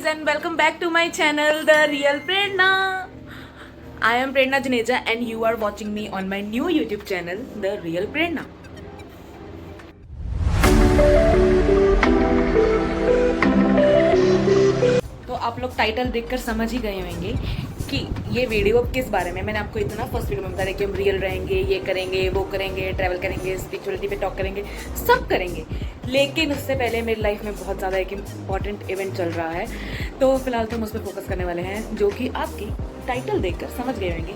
and welcome back to my channel, The Real Prerna. I am Prerna Juneja and you are watching me on my new YouTube channel, The Real Prerna. तो आप लोग title देखकर समझ ही गए होंगे कि ये वीडियो किस बारे में। मैंने आपको इतना फर्स्ट वीडियो में बताया कि हम रियल रहेंगे, ये करेंगे, वो करेंगे, ट्रैवल करेंगे, स्पिरिचुअलिटी पे टॉक करेंगे, सब करेंगे। लेकिन उससे पहले मेरी लाइफ में बहुत ज़्यादा एक इम्पॉर्टेंट इवेंट चल रहा है, तो फिलहाल तो हम उस पर फोकस करने वाले हैं, जो कि आपकी टाइटल देखकर समझ गए होंगे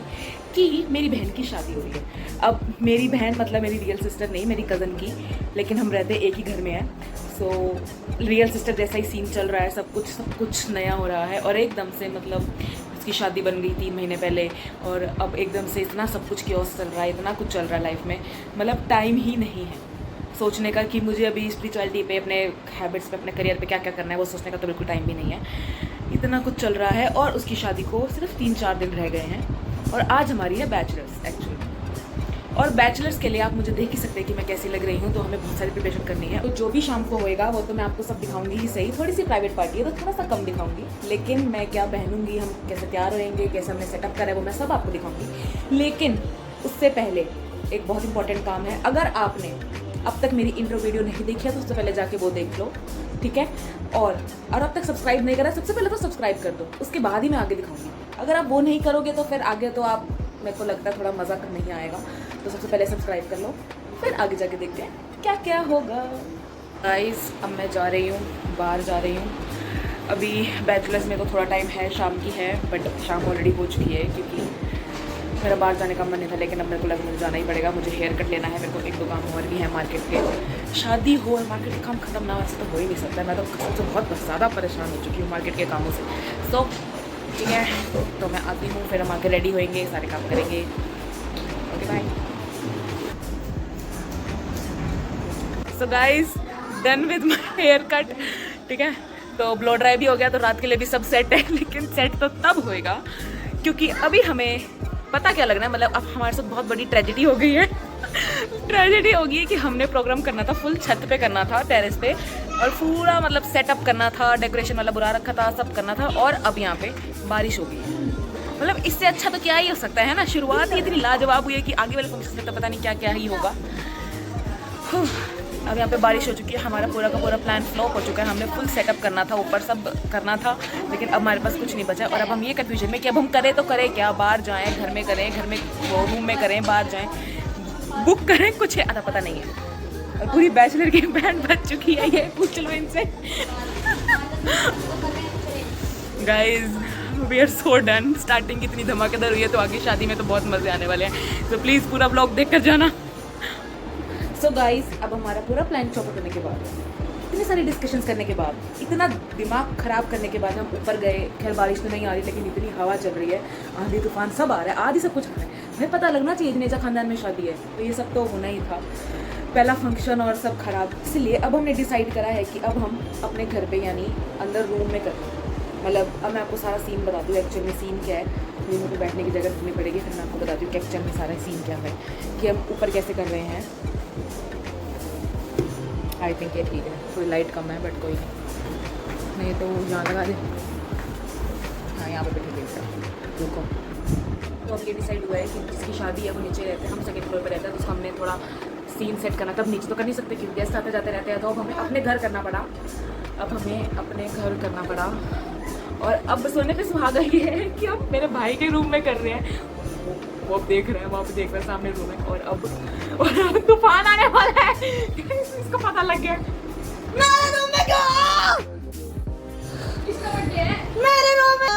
कि मेरी बहन की शादी हो रही है। अब मेरी बहन मतलब मेरी रियल सिस्टर नहीं, मेरी कज़न की, लेकिन हम रहते एक ही घर में हैं। सो रियल सिस्टर जैसा ही सीन चल रहा है, सब कुछ नया हो रहा है। और एकदम से मतलब उसकी शादी बन गई 3 महीने पहले, और अब एकदम से इतना सब कुछ क्योस चल रहा है, इतना कुछ चल रहा है लाइफ में, मतलब टाइम ही नहीं है सोचने का कि मुझे अभी स्पिरिचुअलिटी पे, अपने हैबिट्स पे, अपने करियर पे क्या क्या करना है, वो सोचने का तो बिल्कुल टाइम भी नहीं है। इतना कुछ चल रहा है और उसकी शादी को सिर्फ 3-4 दिन रह गए हैं। और आज हमारी है बैचलर्स एक्चुअली। और बैचलर्स के लिए आप मुझे देख ही सकते हैं कि मैं कैसी लग रही हूँ, तो हमें बहुत सारी प्रिपरेशन करनी है। तो जो भी शाम को होएगा वो तो मैं आपको सब दिखाऊंगी ही सही। थोड़ी सी प्राइवेट पार्टी है तो थोड़ा सा कम दिखाऊंगी, लेकिन मैं क्या पहनूंगी, हम कैसे तैयार रहेंगे, कैसे हमने सेटअप करा है, वो मैं सब आपको दिखाऊंगी। लेकिन उससे पहले एक बहुत इंपॉर्टेंट काम है। अगर आपने अब तक मेरी इंट्रो वीडियो नहीं देखी है तो उससे पहले जाके वो देख लो, ठीक है। और अब तक सब्सक्राइब नहीं करा, सबसे पहले तो सब्सक्राइब कर दो, उसके बाद ही मैं आगे दिखाऊंगी। अगर आप वो नहीं करोगे तो फिर आगे तो आप, मेरे को लगता है थोड़ा मज़ा नहीं आएगा। तो सबसे पहले सब्सक्राइब कर लो, फिर आगे जाके देखते हैं क्या क्या होगा। गाइस अब मैं जा रही हूँ, बाहर जा रही हूँ। अभी बैचलर्स में तो थोड़ा टाइम है, शाम की है, बट शाम ऑलरेडी हो चुकी है क्योंकि मेरा बाहर जाने का मन नहीं था। लेकिन अब मेरे को लगा मुझे जाना ही पड़ेगा, मुझे हेयर कट लेना है, मेरे को 1-2 काम और भी है मार्केट के। शादी हो और मार्केट के काम खत्म ना हो ऐसे तो हो ही नहीं सकता। मैं तो कसम से बहुत ज़्यादा परेशान हो चुकी हूँ मार्केट के कामों से। सो ठीक है, तो मैं आती हूँ, फिर हम आके रेडी होएंगे, सारे काम करेंगे। Okay bye. So guys done with my haircut, ठीक है। तो ब्लो ड्राई भी हो गया, तो रात के लिए भी सब सेट है। लेकिन सेट तो तब होएगा क्योंकि अभी हमें पता क्या लग रहा है, मतलब अब हमारे साथ बहुत बड़ी ट्रेजेडी हो गई है। ट्रेजेडी हो गई है कि हमने प्रोग्राम करना था, फुल छत पे करना था, टेरेस पे, और पूरा मतलब सेटअप करना था, डेकोरेशन वाला बुला रखा था, सब करना था। और अब यहाँ पे बारिश हो गई है। मतलब इससे अच्छा तो क्या ही हो सकता है ना। शुरुआत ही इतनी लाजवाब हुई है कि आगे वाले फंक्शन में तो पता नहीं क्या क्या ही होगा। अब यहाँ पे बारिश हो चुकी है, हमारा पूरा का पूरा प्लान फ्लॉप हो चुका है। हमने फुल सेटअप करना था, ऊपर सब करना था, लेकिन अब हमारे पास कुछ नहीं बचा। और अब हम ये कन्फ्यूजन में कि अब हम करें तो करें क्या, बाहर जाएं, घर में करें, घर में वो रूम में करें, बाहर जाएं, बुक करें, कुछ है आता पता नहीं है। और पूरी बैचलर की बैंड बज चुकी है, ये पूछ लो इनसे। Guys we are so done. Starting इतनी धमाकेदार हुई है, तो आगे शादी में तो बहुत मज़े आने वाले हैं। तो प्लीज़ पूरा ब्लॉग देख कर जाना। सो गाइस अब हमारा पूरा प्लान चौपट करने के बाद, इतनी सारी डिस्कशंस करने के बाद, इतना दिमाग ख़राब करने के बाद हम ऊपर गए। खैर बारिश तो नहीं आ रही, लेकिन इतनी हवा चल रही है, आंधी तूफान सब आ रहा है, आधी सब कुछ आ रहा है। हमें पता लगना चाहिए जुनेजा खानदान में शादी है, तो ये सब तो होना ही था। पहला फंक्शन और सब खराब, इसलिए अब हमने डिसाइड करा है कि अब हम अपने घर पे यानी अंदर रूम में करें। मतलब अब मैं आपको सारा सीन बता दूँ एक्चुअल में सीन क्या है। रूम में बैठने की जगह ढूंढनी पड़ेगी, फिर मैं आपको बता दूँ कि एक्चुअल में सारा सीन क्या है, कि हम ऊपर कैसे कर रहे हैं। आई थिंक ये ठीक है, थोड़ी लाइट कम है बट कोई नहीं तो यहाँ लगा दे। हाँ यहाँ पे बैठे देखते रुको। तो अब ये डिसाइड हुआ है कि जिसकी शादी है वो नीचे रहते हैं, हम सेकंड फ्लोर पर रहते हैं, तो उसको हमने थोड़ा सीन सेट करना। तब नीचे तो कर नहीं सकते क्योंकि गेस्ट आते जाते रहते हैं, तो अब हमें अपने घर करना पड़ा। अब हमें अपने घर करना पड़ा और अब सोने पे सुहागा ये है कि हम मेरे भाई के रूम में कर रहे हैं। वो अब देख रहे हैं, वहाँ पे देख रहे हैं, सामने रूम है। और अब तूफान आने वाला है। इसको पता लग गया। मेरे रूम में क्या? किसका बर्थडे है? मेरे रूम में।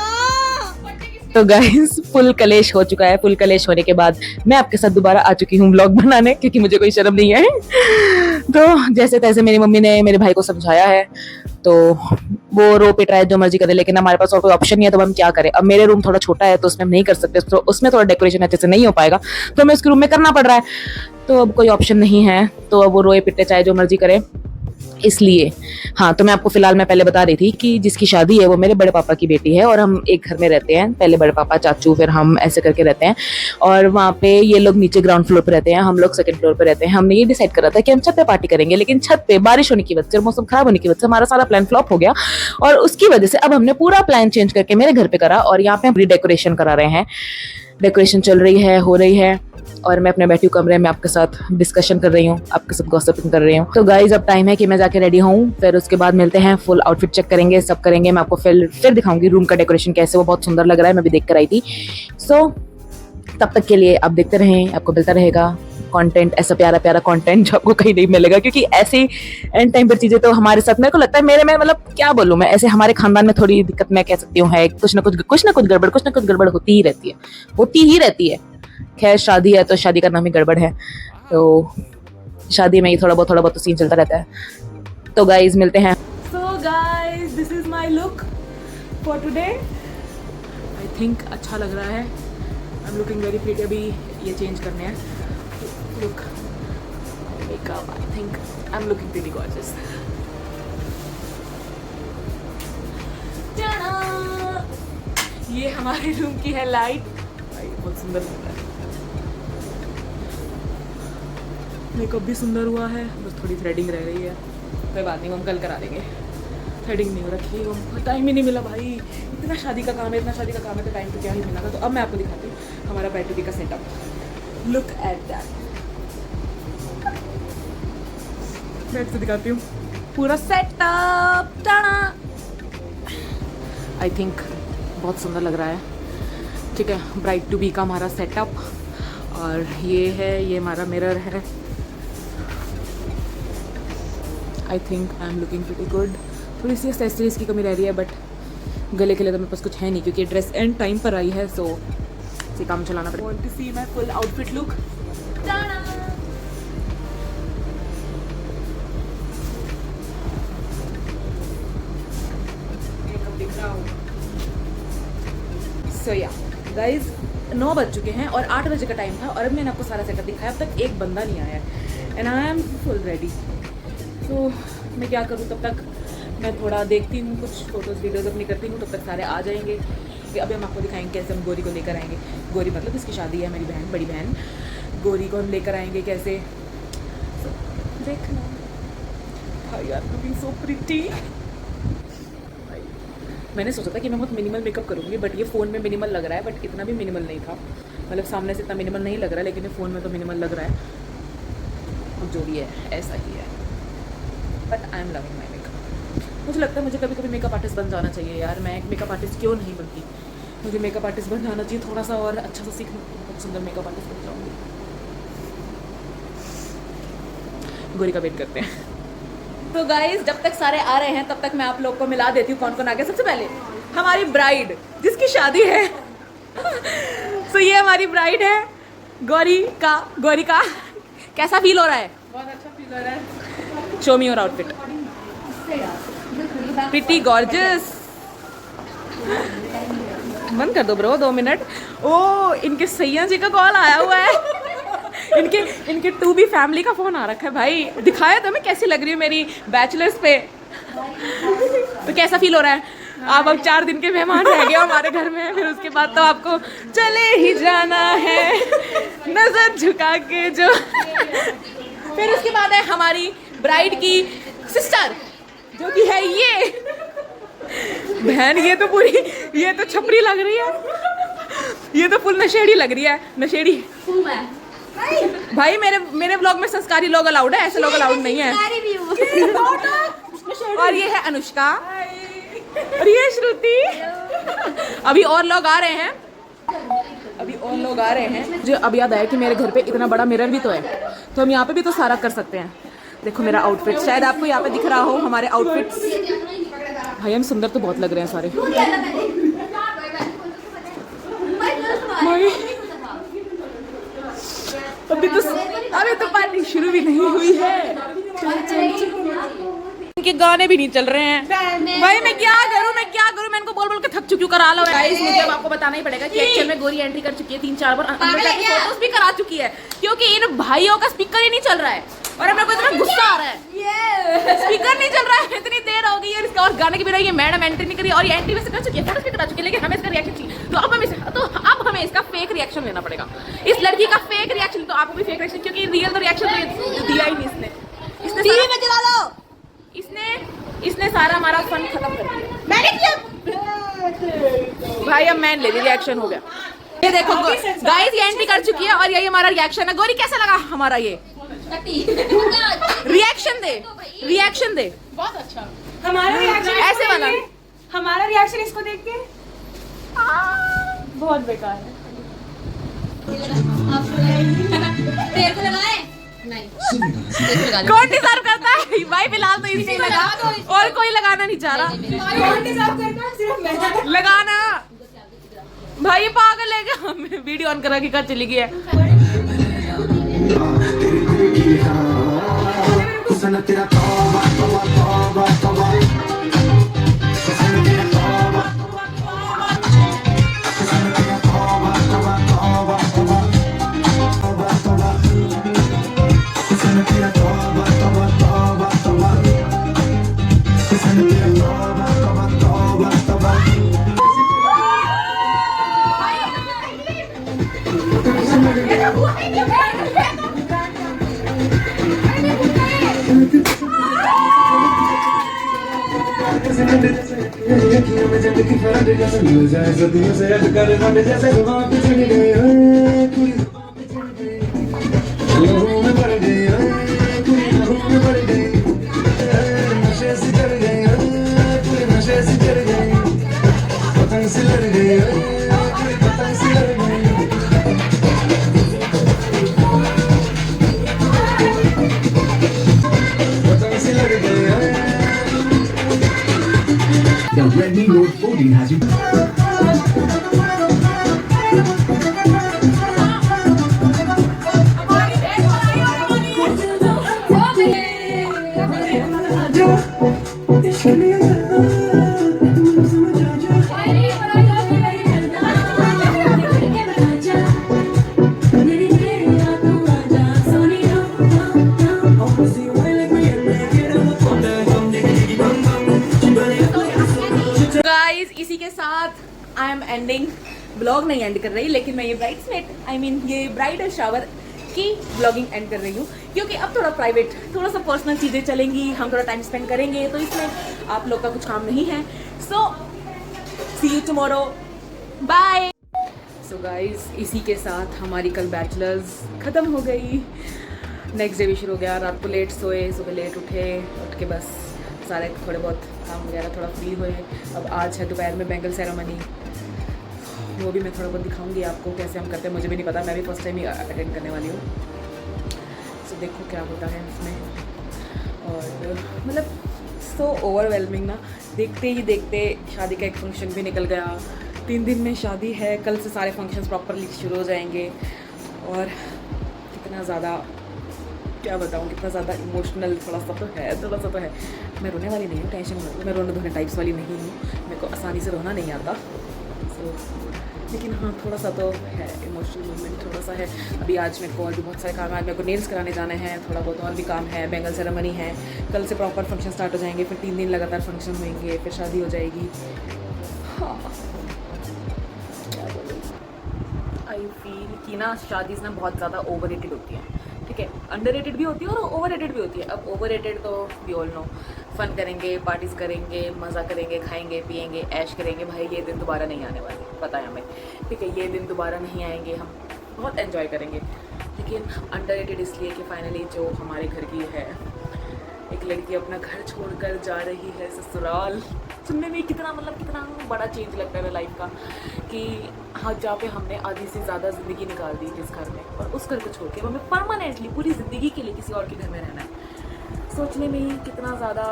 तो गाइस फुल कलेश हो चुका है। फुल कलेश होने के बाद मैं आपके साथ दोबारा आ चुकी हूँ ब्लॉग बनाने, क्योंकि मुझे कोई शर्म नहीं है। तो जैसे तैसे मेरी मम्मी ने मेरे भाई को समझाया है, तो वो रो पिट रहा है, जो मर्जी करे, लेकिन हमारे पास और कोई ऑप्शन नहीं है। तो हम क्या करें। अब मेरे रूम थोड़ा छोटा है तो उसमें हम नहीं कर सकते, तो उसमें थोड़ा डेकोरेशन अच्छे से नहीं हो पाएगा, तो हमें उसके रूम में करना पड़ रहा है। तो अब कोई ऑप्शन नहीं है, तो अब वो रोए पिटे चाहे जो मर्जी करे। इसलिए हाँ, तो मैं आपको फिलहाल मैं पहले बता रही थी कि जिसकी शादी है वो मेरे बड़े पापा की बेटी है और हम एक घर में रहते हैं, पहले बड़े पापा चाचू फिर हम ऐसे करके रहते हैं। और वहाँ पे ये लोग नीचे ग्राउंड फ्लोर पे रहते हैं, हम लोग सेकंड फ्लोर पे रहते हैं। हमने ये डिसाइड करा था कि हम छत पे पार्टी करेंगे, लेकिन छत पे बारिश होने की वजह से, मौसम खराब होने की वजह से हमारा सारा प्लान फ्लॉप हो गया और उसकी वजह से अब हमने पूरा प्लान चेंज करके मेरे घर पे करा और यहाँ पे हम रिडेकोरेशन करा रहे हैं। डेकोरेशन चल रही है, हो रही है और मैं अपने बैठी हूँ कमरे में आपके साथ डिस्कशन कर रही हूँ, आपके साथ गॉसिपिंग कर रही हूँ। तो गाइज अब टाइम है कि मैं जाके रेडी हूँ, फिर उसके बाद मिलते हैं, फुल आउटफिट चेक करेंगे, सब करेंगे। मैं आपको फिर दिखाऊंगी रूम का डेकोरेशन कैसे, वो बहुत सुंदर लग रहा है, मैं भी देख कर आई थी। सो तब तक के लिए आप देखते रहें, आपको मिलता रहेगा कंटेंट, ऐसा प्यारा प्यारा कंटेंट जो आपको कहीं नहीं मिलेगा, क्योंकि ऐसे एंड टाइम पर चीजें तो हमारे साथ, मेरे को लगता है मेरे में, मतलब क्या बोलूं मैं, ऐसे हमारे खानदान में थोड़ी दिक्कत मैं कह सकती हूँ है, कुछ ना कुछ गड़बड़ होती ही रहती है। खैर शादी है तो शादी का नाम ही गड़बड़ है, तो शादी में ही थोड़ा बहुत तो सीन चलता रहता है। तो गाइज मिलते हैं। So guys this is my look for today. I think अच्छा लग रहा है, I am looking very pretty. अभी ये चेंज करने हैं look, makeup, I think I am looking pretty gorgeous. ये हमारे रूम की है लाइट, बहुत सुंदर लग रहा है। मेकअप भी सुंदर हुआ है, बस थोड़ी थ्रेडिंग रह रही है, कोई बात नहीं, हम कल करा देंगे। थ्रेडिंग नहीं हो रखी है, हमको टाइम ही नहीं मिला भाई, इतना शादी का काम है तो टाइम तो क्या ही मिला था। तो अब मैं आपको दिखाती हूँ हमारा बैटरी का सेटअप। लुक एट दैट, मैं आपको दिखाती हूँ पूरा सेटअप। आई थिंक बहुत सुंदर लग रहा है, ठीक है। ब्राइड टू बी का हमारा सेटअप, और ये है, ये हमारा मिरर है। I think I am looking pretty good. थोड़ी सी एक्सेसरीज की कमी रह रही है, बट गले के लिए तो मेरे पास कुछ है नहीं, क्योंकि ड्रेस एंड टाइम पर आई है, सो इसे काम चलाना पड़ेगा। Want to see my full outfit look. So yeah guys 9 बज चुके हैं और 8 बजे का टाइम था, और अब मैंने आपको सारा सेटअप दिखाया। अब तक एक बंदा नहीं आया है and I am full ready. तो मैं क्या करूँ, तब तक मैं थोड़ा देखती हूँ, कुछ फोटोज़ वीडियोज़ अपनी करती हूँ, तब तक सारे आ जाएंगे। कि अभी हम आपको दिखाएंगे कैसे हम गौरी को लेकर आएंगे। गौरी मतलब इसकी शादी है, मेरी बहन, बड़ी बहन, गौरी को हम लेकर आएंगे कैसे, देखना। भाई यार लुकिंग सो प्रिटी। मैंने सोचा था कि मैं बहुत मिनिमल मेकअप करूँगी, बट ये फ़ोन में मिनिमल लग रहा है, बट इतना भी मिनिमल नहीं था, मतलब सामने से इतना मिनिमल नहीं लग रहा है, लेकिन ये फ़ोन में तो मिनिमल लग रहा है। अब जो भी है ऐसा ही है, but I am loving my makeup. मुझे लगता है मुझे कभी कभी मेकअप आर्टिस्ट बन जाना चाहिए यार। मैं एक मेकअप आर्टिस्ट क्यों नहीं बनती, मुझे मेकअप आर्टिस्ट बन जाना चाहिए, थोड़ा सा और अच्छा सा सीखना, बहुत सुंदर मेकअप आर्टिस्ट बन जाऊँगी। गौरी का वेट करते हैं। तो गाइज जब तक सारे आ रहे हैं तब तक मैं आप लोग को मिला देती हूँ कौन कौन आ गया। सबसे पहले हमारी ब्राइड जिसकी शादी है। तो ये हमारी ब्राइड है गौरी का कैसा फील हो रहा है? बहुत अच्छा फील हो रहा है। Show me your outfit. Pretty gorgeous. बंद कर दो ब्रो 2 मिनट। ओ इनके सैया जी का कॉल आया हुआ है। इनके टू बी फैमिली का फोन आ रखा है भाई। दिखाया तो मैं कैसी लग रही हूँ मेरी बैचलर्स पे। तो कैसा फील हो रहा है? आप अब 4 दिन के मेहमान रह गए हमारे घर में, फिर उसके बाद तो आपको चले ही जाना है नजर झुका के जो। फिर उसके बाद है हमारी ब्राइड की सिस्टर जो कि है ये बहन। ये तो पूरी, ये तो छपरी लग रही है, ये तो फुल नशेड़ी लग रही है। नशेड़ी भाई मेरे ब्लॉग में संस्कारी लोग अलाउड है, ऐसे लोग अलाउड नहीं है। और ये है अनुष्का और ये श्रुति। अभी और लोग आ रहे हैं। मुझे अब याद आया कि मेरे घर पे इतना बड़ा मिरर भी तो है, तो हम यहाँ पे भी तो सारा कर सकते हैं। देखो मेरा आउटफिट, शायद आपको यहाँ पे दिख रहा हो हमारे आउटफिट्स। भाई हम सुंदर तो बहुत लग रहे हैं सारे। अभी तो पार्टी शुरू भी नहीं हुई है, इनके गाने भी नहीं चल रहे हैं। भाई मैं क्या करूं, मैं इनको बोल के थक चुकी हूँ। करा लो गाइस, मुझे अब आपको बताना ही पड़ेगा कि एक्चुअल में गौरी एंट्री कर चुकी है 3-4 बार, फोटोज भी करा चुकी है, क्योंकि इन भाइयों का स्पीकर ही नहीं चल रहा है। और अब मेरे को इतना गुस्सा आ रहा है, स्पीकर नहीं चल रहा है, इतनी देर हो गई है इसका और गाने के बिना ये मैडम एंट्री नहीं करी और ये एंट्री में से कर चुकी है, फोटो स्पीकर आ चुकी है, लेकिन हमें इसका रिएक्शन चाहिए। तो अब हमें इसका फेक रिएक्शन लेना पड़ेगा, इस लड़की का फेक रिएक्शन। तो आपको भी फेक रिएक्शन, क्योंकि रियल तो रिएक्शन तो दिया ही नहीं इसने टीवी में चला लो। इसने सारा हमारा फन खत्म कर दिया। मैंने किया भाई, अब मैंने ले ली, रिएक्शन हो गया। ये देखो गाइस, ये एंट्री कर चुकी है और ये हमारा रिएक्शन है। गौरी कैसा लगा हमारा ये रिएक्शन? दे बहुत अच्छा। हमारा रिएक्शन ऐसे वाला, हमारा रिएक्शन इसको देख के बहुत बेकार है। तेरे को लगाए नहीं, कौन डिजर्व करता है भाई? फिलहाल तो इसी को लगा और कोई लगाना नहीं चाह रहा। कौन डिजर्व करता है? सिर्फ मैं। लगाना भाई, ये पागल है क्या? वीडियो ऑन करा के कहाँ चली गई है? The Redmi Note 14 has you. इसी के साथ आई एम एंडिंग ब्लॉग, नहीं एंड कर रही, लेकिन मैं ये ये ब्राइडल शावर की ब्लॉगिंग एंड कर रही हूँ, क्योंकि अब थोड़ा प्राइवेट, थोड़ा सा पर्सनल चीज़ें चलेंगी, हम थोड़ा टाइम स्पेंड करेंगे, तो इसमें आप लोग का कुछ काम नहीं है। So see you tomorrow, bye. So guys, इसी के साथ हमारी कल बैचलर्स ख़त्म हो गई, नेक्स्ट डे भी शुरू हो गया। रात को लेट सोए, सुबह लेट उठ के बस सारे थोड़े बहुत काम वगैरह थोड़ा फ्री हुए। अब आज है दोपहर में बेंगल सेरेमनी, वो भी मैं थोड़ा बहुत दिखाऊंगी आपको कैसे हम करते हैं, मुझे भी नहीं पता, मैं भी फर्स्ट टाइम ही अटेंड करने वाली हूँ। सो देखो क्या होता है इसमें, और मतलब सो ओवरवेलमिंग ना, देखते ही देखते शादी का एक फंक्शन भी निकल गया। 3 दिन में शादी है, कल से सारे फंक्शंस प्रॉपरली शुरू हो जाएंगे, और कितना ज़्यादा क्या बताऊँ, कितना ज़्यादा इमोशनल थोड़ा सा तो है। मैं रोने वाली नहीं हूँ, टेंशन मत लो, मैं रोने धोने टाइप्स वाली नहीं हूँ, मेरे को आसानी से रोना नहीं आता। लेकिन हाँ, थोड़ा सा तो है, इमोशनल मूवमेंट थोड़ा सा है। अभी आज मेरे को और भी बहुत सारे काम है, आज मेरे को नेल्स कराने जाने हैं, थोड़ा बहुत और भी काम है, बेंगल सेरेमनी है, कल से प्रॉपर फंक्शन स्टार्ट हो जाएंगे, फिर 3 दिन लगातार फंक्शन होंगे, फिर शादी हो जाएगी। हाँ, आई फील कि ना शादीज़ ना बहुत ज़्यादा ओवररेटेड होती है, ठीक है, अंडररेटेड भी होती है और ओवररेटेड भी होती है। अब ओवररेटेड तो वी ऑल नो, फन करेंगे, पार्टीज़ करेंगे, मज़ा करेंगे, खाएंगे पिएंगे, ऐश करेंगे, भाई ये दिन दोबारा नहीं आने वाले, पता है हमें, ठीक है, ये दिन दोबारा नहीं आएंगे, हम बहुत एंजॉय करेंगे। लेकिन अंडररेटेड इसलिए कि फाइनली जो हमारे घर की है, एक लड़की अपना घर छोड़कर जा रही है ससुराल, सुनने में कितना बड़ा चेंज लगता है लाइफ का, कि हाँ, जहाँ पे हमने आधी से ज़्यादा ज़िंदगी निकाल दी जिस घर में, और उस घर को छोड़ के हमें परमानेंटली पूरी ज़िंदगी के लिए किसी और के घर में रहना है। सोचने में ही कितना ज़्यादा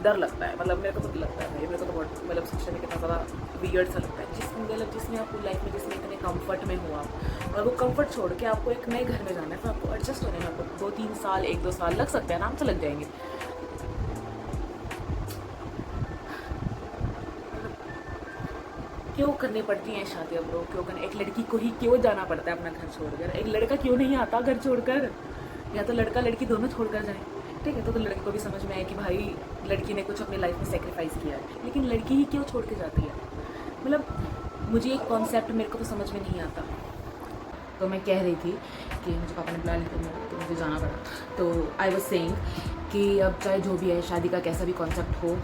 डर लगता है, मतलब मेरे को तो लगता है भाई, मेरे को तो बहुत सोचने में कितना ज़्यादा वियर्ड सा लगता है, जिसमें आप लाइफ में जिसमें इतने कंफर्ट में हो आप, और वो कंफर्ट छोड़ के आपको एक नए घर में जाना है, तो आपको एडजस्ट होने में आपको 2-3 साल 1-2 साल लग सकते हैं, आराम से लग जाएंगे। क्यों करनी पड़ती हैं शादियाँ ब्रो, क्यों करने, एक लड़की को ही क्यों जाना पड़ता है अपना घर छोड़कर, एक लड़का क्यों नहीं आता घर छोड़कर, या तो लड़का लड़की दोनों छोड़ कर जाए, ठीक है, तो लड़के को भी समझ में आए कि भाई लड़की ने कुछ अपनी लाइफ में सेक्रीफाइस किया है, लेकिन लड़की ही क्यों छोड़ के जाती है? मतलब मुझे एक कॉन्सेप्ट मेरे को तो समझ में नहीं आता। तो मैं कह रही थी कि मुझे पापा ने बुला लिया तो मुझे जाना पड़ा। तो आई वॉज सेइंग कि अब चाहे जो भी है, शादी का कैसा भी कॉन्सेप्ट हो,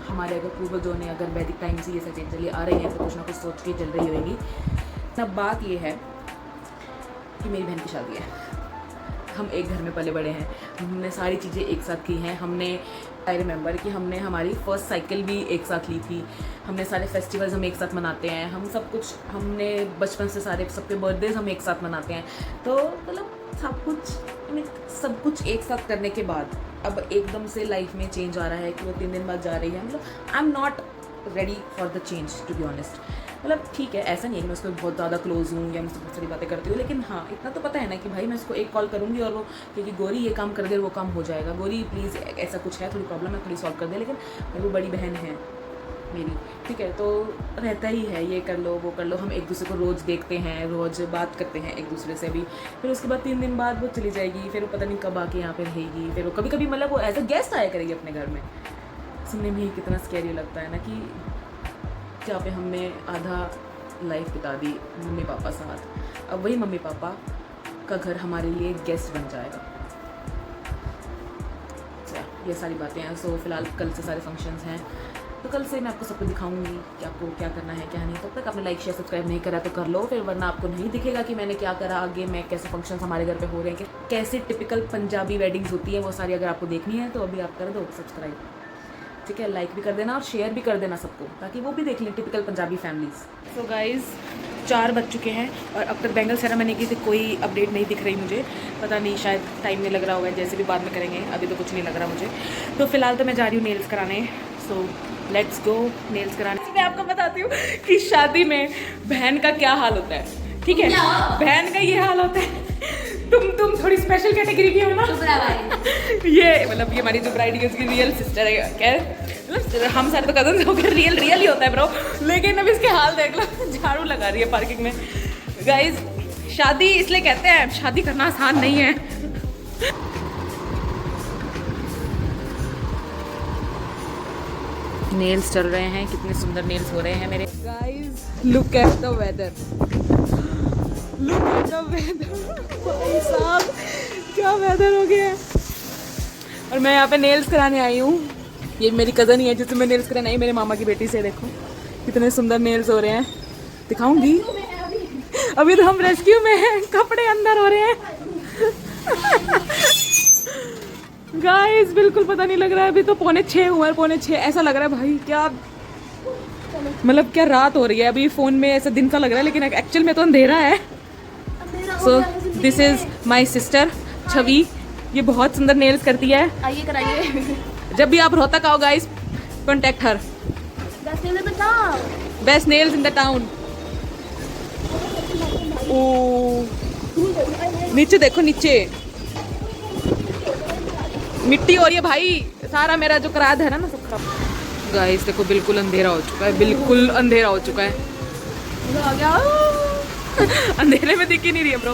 हमारे अगर पूर्वजों ने अगर वैदिक टाइम से ये सब चीज़ चली आ रही है तो कुछ ना कुछ सोच के चल रही होगी। तब बात ये है कि मेरी बहन की शादी है, हम एक घर में पले बड़े हैं, हमने सारी चीज़ें एक साथ की हैं। हमने आई रिमेंबर कि हमने हमारी फर्स्ट साइकिल भी एक साथ ली थी, हमने सारे फेस्टिवल्स हम एक साथ मनाते हैं, हम सब कुछ हमने बचपन से सारे सबके बर्थडेज हम एक साथ मनाते हैं। तो मतलब सब कुछ एक साथ करने के बाद अब एकदम से लाइफ में चेंज आ रहा है कि वो 3 दिन बाद जा रही है। मतलब I am not ready for the change to be honest. मतलब ठीक है, ऐसा नहीं है कि मैं उसको बहुत ज़्यादा क्लोज हूँ या मैं उससे बहुत सारी बातें करती हूँ, लेकिन हाँ इतना तो पता है ना कि भाई मैं उसको एक कॉल करूँगी और वो क्योंकि गोरी ये काम कर दे वो काम हो जाएगा, गोरी प्लीज़ ऐसा कुछ है, थोड़ी प्रॉब्लम है, थोड़ी सॉल्व कर दे। लेकिन वो बड़ी बहन है मेरी, ठीक है, तो रहता ही है ये कर लो वो कर लो। हम एक दूसरे को रोज़ देखते हैं, रोज़ बात करते हैं एक दूसरे से भी। फिर उसके बाद 3 दिन बाद वो चली जाएगी, फिर वो पता नहीं कब आके यहाँ पे रहेगी। फिर वो कभी कभी मतलब वो एज अ गेस्ट आया करेगी अपने घर में। सुनने में ही कितना स्कैरी लगता है ना कि जहाँ पे हमने आधा लाइफ बिता दी मम्मी पापा साथ, अब वही मम्मी पापा का घर हमारे लिए गेस्ट बन जाएगा। ये सारी बातें हैं। सो फिलहाल कल से सारे फंक्शंस हैं, तो कल से मैं आपको सब कुछ दिखाऊंगी कि आपको क्या करना है क्या नहीं। तब तक आपने लाइक शेयर सब्सक्राइब नहीं करा तो कर लो, फिर वरना आपको नहीं दिखेगा कि मैंने क्या करा आगे, मैं कैसे फंक्शंस हमारे घर पे हो रहे हैं, कैसे टिपिकल पंजाबी वेडिंग्स होती है, वो सारी अगर आपको देखनी है तो अभी आप कर दो सब्सक्राइब, ठीक है, लाइक भी कर देना और शेयर भी कर देना सबको, ताकि वो भी देख लें typical Punjabi families. So guys 4 बज चुके हैं और अब तक बैंगल सेरेमनी की कोई अपडेट नहीं दिख रही मुझे, पता नहीं शायद टाइम नहीं लग रहा होगा, जैसे भी बाद में करेंगे, अभी तो कुछ नहीं लग रहा मुझे। तो फिलहाल तो मैं जा रही हूँ नेल्स कराने, सो लेट्स गो नेल्स कराने। मैं आपको बताती हूँ कि शादी में बहन का क्या हाल होता है, ठीक है, बहन का ये हाल होता है। तुम थोड़ी स्पेशल कैटेगरी की हो ना, ये मतलब ये हमारी जो ब्राइड है उसकी रियल सिस्टर है, क्या मतलब हम सारे तो कजन हो गए, रियल ही होता है ब्रो। लेकिन अब इसके हाल देख लो, झाड़ू लगा रही है पार्किंग में। गाइज शादी इसलिए कहते हैं, शादी करना आसान नहीं है। नेल्स चल रहे हैं, कितने सुंदर नेल्स हो रहे हैं मेरे। Guys look at the weather, look at the weather, भाई साहब क्या वेदर हो गया है। और मैं यहाँ पे नेल्स कराने आई हूँ, ये मेरी कज़न ही है जिससे मैं नेल्स कराने आई, मेरे मामा की बेटी से। देखो कितने सुंदर नेल्स हो रहे हैं, दिखाऊंगी। अभी तो हम रेस्क्यू में हैं, कपड़े अंदर हो रहे हैं। गाइस बिल्कुल पता नहीं लग रहा है, अभी तो 5:45 हुआ है, 5:45 ऐसा लग रहा है भाई, क्या मतलब क्या रात हो रही है। अभी फ़ोन में ऐसा दिन सा लग रहा है, लेकिन एक्चुअल में तो अंधेरा है। So this is my sister Chhavi, ये बहुत सुंदर नेल्स करती है। आइए कराइए। जब भी आप रोहतक आओ guys, contact her, best nails in the town. ओ नीचे देखो, नीचे मिट्टी हो रही है भाई, सारा मेरा जो कराद है ना सब खराब। गाइस देखो बिल्कुल अंधेरा हो चुका है, बिल्कुल अंधेरा हो चुका है। आ गया अंधेरे में दिख ही नहीं रही है ब्रो।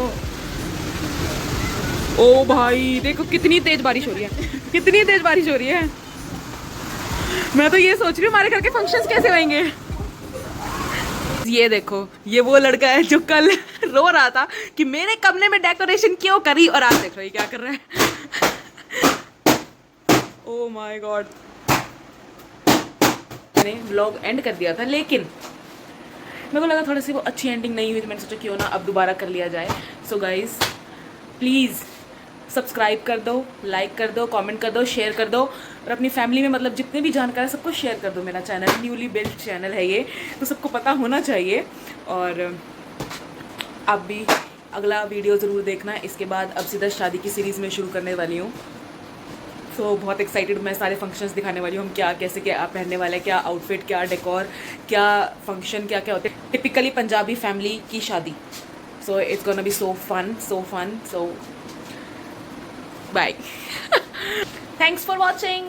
ओ भाई देखो कितनी तेज बारिश हो रही है, कितनी तेज बारिश हो रही है। मैं तो ये सोच रही हूँ हमारे घर के फंक्शंस कैसे होंगे। ये देखो, ये वो लड़का है जो कल रो रहा था कि मेरे कमरे में डेकोरेशन क्यों करी, और आज देख लो ये क्या कर रहा है। ओह माय गॉड, मैंने व्लॉग एंड कर दिया था, लेकिन मेरे को लगा थोड़ी सी वो अच्छी एंडिंग नहीं हुई, तो मैंने सोचा क्यों ना अब दोबारा कर लिया जाए। सो गाइज प्लीज़ सब्सक्राइब कर दो, लाइक कर दो, कमेंट कर दो, शेयर कर दो, और अपनी फैमिली में मतलब जितने भी जानकार है सबको शेयर कर दो। मेरा चैनल न्यूली बिल्ड चैनल है ये, तो सबको पता होना चाहिए। और आप भी अगला वीडियो ज़रूर देखना। इसके बाद अब सीधा शादी की सीरीज़ में शुरू करने वाली हूँ। सो बहुत एक्साइटेड, मैं सारे फंक्शंस दिखाने वाली हूँ, हम क्या कैसे क्या पहनने वाले हैं, क्या आउटफिट, क्या डेकोर, क्या फंक्शन, क्या क्या होते हैं टिपिकली पंजाबी फैमिली की शादी। So it's gonna be so fun, so bye. Thanks for watching.